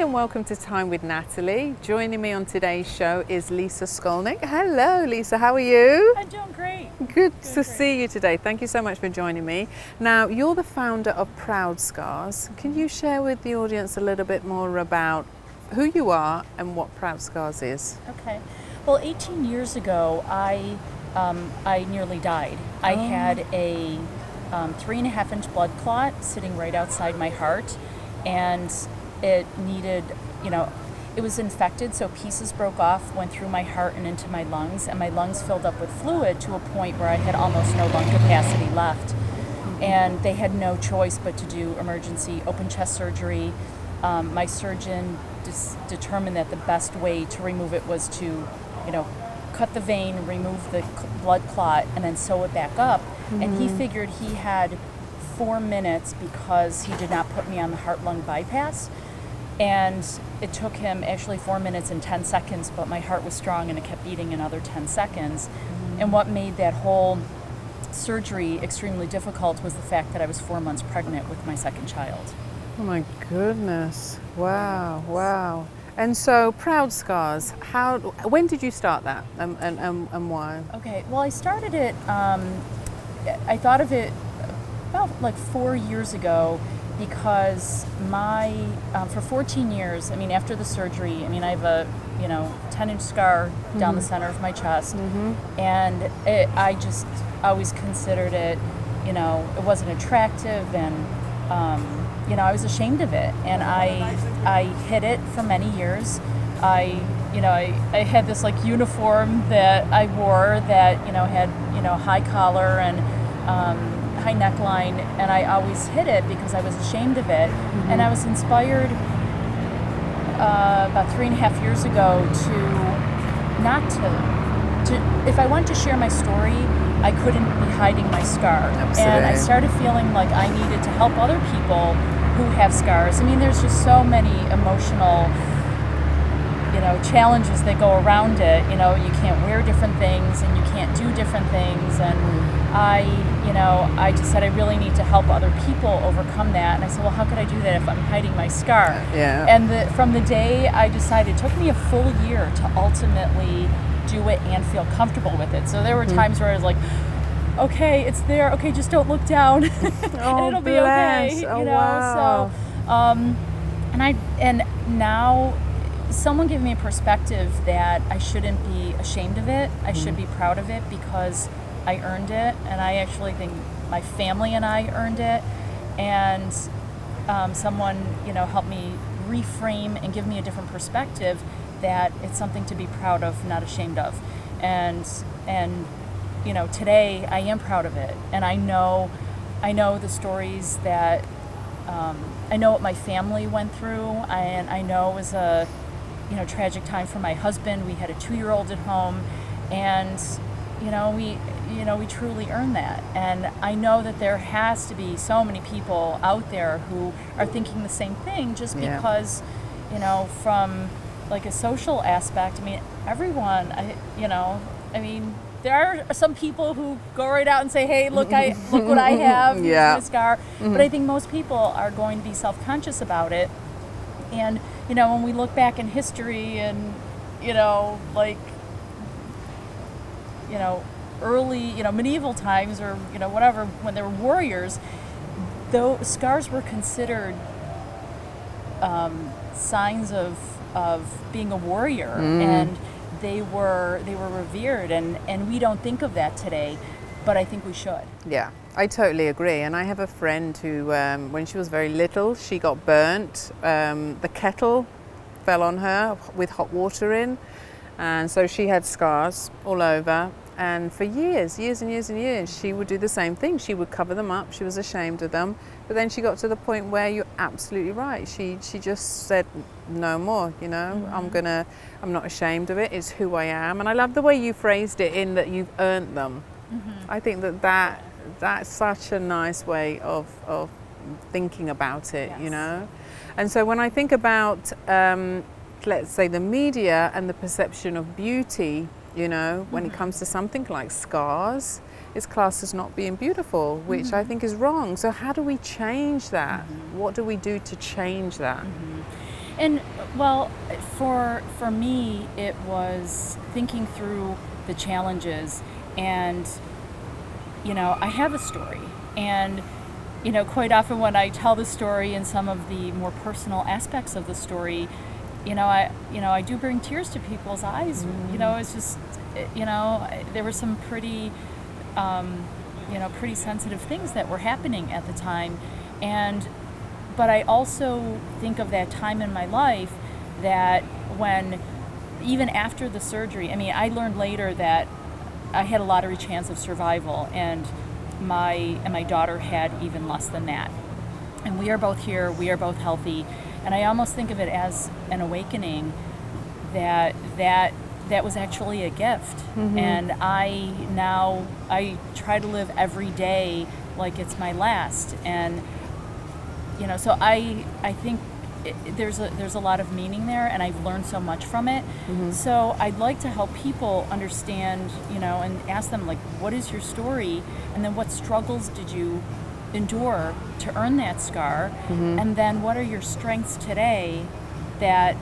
and welcome to Time with Natalie. Joining me on today's show is Lisa Scolnick. Hello Lisa, how are you? I'm doing great. Good to see you today. Thank you so much for joining me. Now, you're the founder of Proud Scars. Can you share with the audience a little bit more about who you are and what Proud Scars is? Okay. Well, 18 years ago, I nearly died. I had a 3.5-inch blood clot sitting right outside my heart, and it needed, it was infected, so pieces broke off, went through my heart and into my lungs, and my lungs filled up with fluid to a point where I had almost no lung capacity left. And they had no choice but to do emergency open chest surgery. My surgeon determined that the best way to remove it was to, cut the vein, remove the blood clot, and then sew it back up. And he figured he had 4 minutes because he did not put me on the heart-lung bypass. And it took him actually 4 minutes and 10 seconds, but my heart was strong and it kept beating another 10 seconds. And what made that whole surgery extremely difficult was the fact that I was 4 months pregnant with my second child. Oh my goodness. Wow, wow. And so Proud Scars, when did you start that and why? Okay, well, I started it, I thought of it about like 4 years ago because for 14 years, after the surgery, I have a 10-inch scar down the center of my chest, and I just always considered it, it wasn't attractive, and I was ashamed of it, and I hid it for many years. I had this like uniform that I wore that had high collar and high neckline, and I always hid it because I was ashamed of it. And I was inspired about 3.5 years ago to if I wanted to share my story, I couldn't be hiding my scar. Absolutely. And I started feeling like I needed to help other people who have scars. There's just so many emotional challenges that go around it. You can't wear different things and you can't do different things, and I just said I really need to help other people overcome that. And I said, well, how could I do that if I'm hiding my scar? Yeah. And from the day I decided, it took me a full year to ultimately do it and feel comfortable with it. So there were times where I was like, okay, it's there. Okay, just don't look down, and it'll be okay. Wow. So, and now someone gave me a perspective that I shouldn't be ashamed of it. I should be proud of it because I earned it, and I actually think my family and I earned it. And someone, helped me reframe and give me a different perspective that it's something to be proud of, not ashamed of. And today I am proud of it, and I know the stories that I know what my family went through, and I know it was a tragic time for my husband. We had a 2-year-old at home, and we truly earned that. And I know that there has to be so many people out there who are thinking the same thing, just because from like a social aspect, everyone, there are some people who go right out and say, hey, look what I have, here's my scar. But I think most people are going to be self-conscious about it. And, when we look back in history and, early, medieval times or, whatever, when there were warriors, though scars were considered signs of being a warrior, and they were revered, and we don't think of that today, but I think we should. Yeah, I totally agree. And I have a friend who, when she was very little, she got burnt. The kettle fell on her with hot water in, and so she had scars all over. And for years and years, she would do the same thing. She would cover them up. She was ashamed of them. But then she got to the point where you're absolutely right. She just said, no more, I'm not ashamed of it. It's who I am. And I love the way you phrased it in that you've earned them. I think that's such a nice way of thinking about it, Yes. And so when I think about, let's say, the media and the perception of beauty, when it comes to something like scars, it's classed as not being beautiful, which I think is wrong. So how do we change that? What do we do to change that? And well, for me, it was thinking through the challenges, and I have a story, and quite often when I tell the story and some of the more personal aspects of the story, I do bring tears to people's eyes. It's just, there were some pretty, pretty sensitive things that were happening at the time, but I also think of that time in my life that when, even after the surgery, I learned later that I had a lottery chance of survival, and my daughter had even less than that. And we are both here, we are both healthy, and I almost think of it as an awakening that was actually a gift. And I try to live every day like it's my last. And so I think there's a lot of meaning there, and I've learned so much from it. So I'd like to help people understand, and ask them, like, what is your story, and then what struggles did you endure to earn that scar, and then what are your strengths today that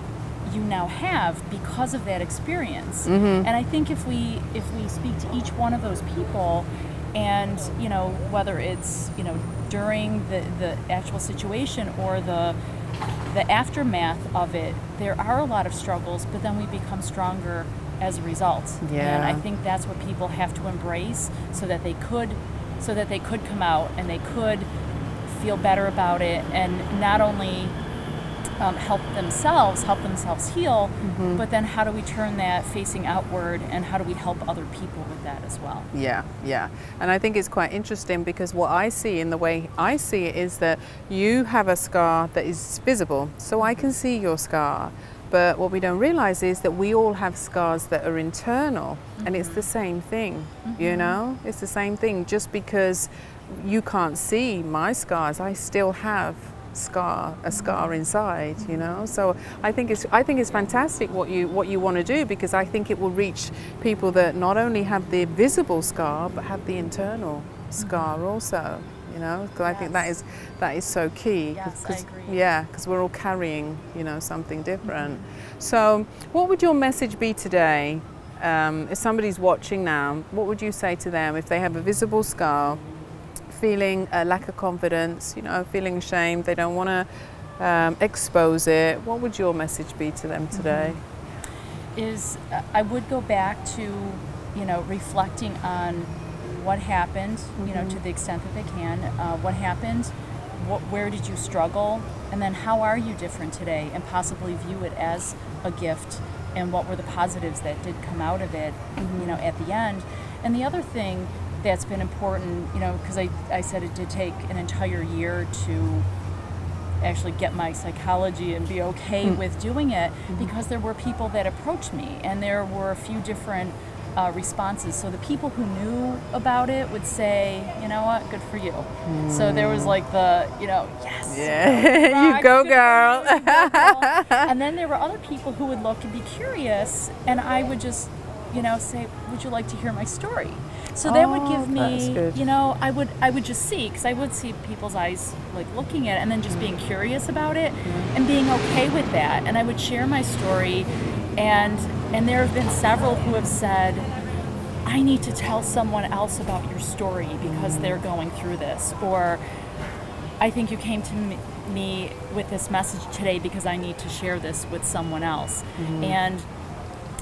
you now have because of that experience. And I think if we speak to each one of those people, and whether it's during the actual situation or the aftermath of it, there are a lot of struggles, but then we become stronger as a result. Yeah. And I think that's what people have to embrace, so that they could come out and they could feel better about it, and not only help themselves heal, but then how do we turn that facing outward, and how do we help other people with that as well? Yeah. And I think it's quite interesting, because what I see, in the way I see it, is that you have a scar that is visible, so I can see your scar. But what we don't realize is that we all have scars that are internal, and it's the same thing, it's the same thing. Just because you can't see my scars, I still have a scar inside, So I think it's fantastic what you want to do, because I think it will reach people that not only have the visible scar but have the internal scar also, because I think that is so key. Yes, I agree. Yeah, because we're all carrying something different. So what would your message be today, if somebody's watching now? What would you say to them if they have a visible scar, feeling a lack of confidence, feeling ashamed, they don't want to expose it? What would your message be to them today? I would go back to, reflecting on what happened, to the extent that they can. What happened? Where did you struggle? And then how are you different today? And possibly view it as a gift. And what were the positives that did come out of it, at the end? And the other thing that's been important, because I said it did take an entire year to actually get my psychology and be okay with doing it, because there were people that approached me, and there were a few different responses. So the people who knew about it would say, you know what, good for you. So there was like the, yes. Yeah, you go girl. You go, girl. And then there were other people who would look and be curious, and I would just, say, would you like to hear my story? So that would give me, I would just see, because I would see people's eyes like looking at it, and then just being curious about it, and being okay with that. And I would share my story, and there have been several who have said, I need to tell someone else about your story because they're going through this, or I think you came to me with this message today because I need to share this with someone else. And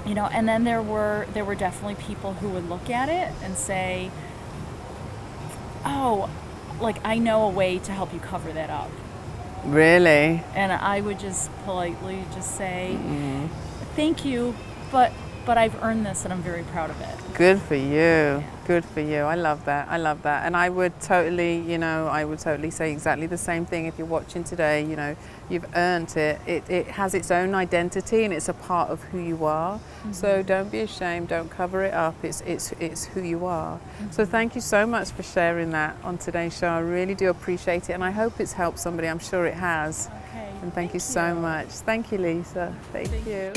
and then there were definitely people who would look at it and say, oh, like, I know a way to help you cover that up. Really? And I would just politely just say, thank you, but I've earned this, and I'm very proud of it. Good for you. Yeah. Good for you. I love that. And I would totally, say exactly the same thing. If you're watching today, you've earned it. It has its own identity, and it's a part of who you are. So don't be ashamed. Don't cover it up. It's who you are. So thank you so much for sharing that on today's show. I really do appreciate it, and I hope it's helped somebody. I'm sure it has. Okay. And thank you so much. Thank you, Lisa. Thank you.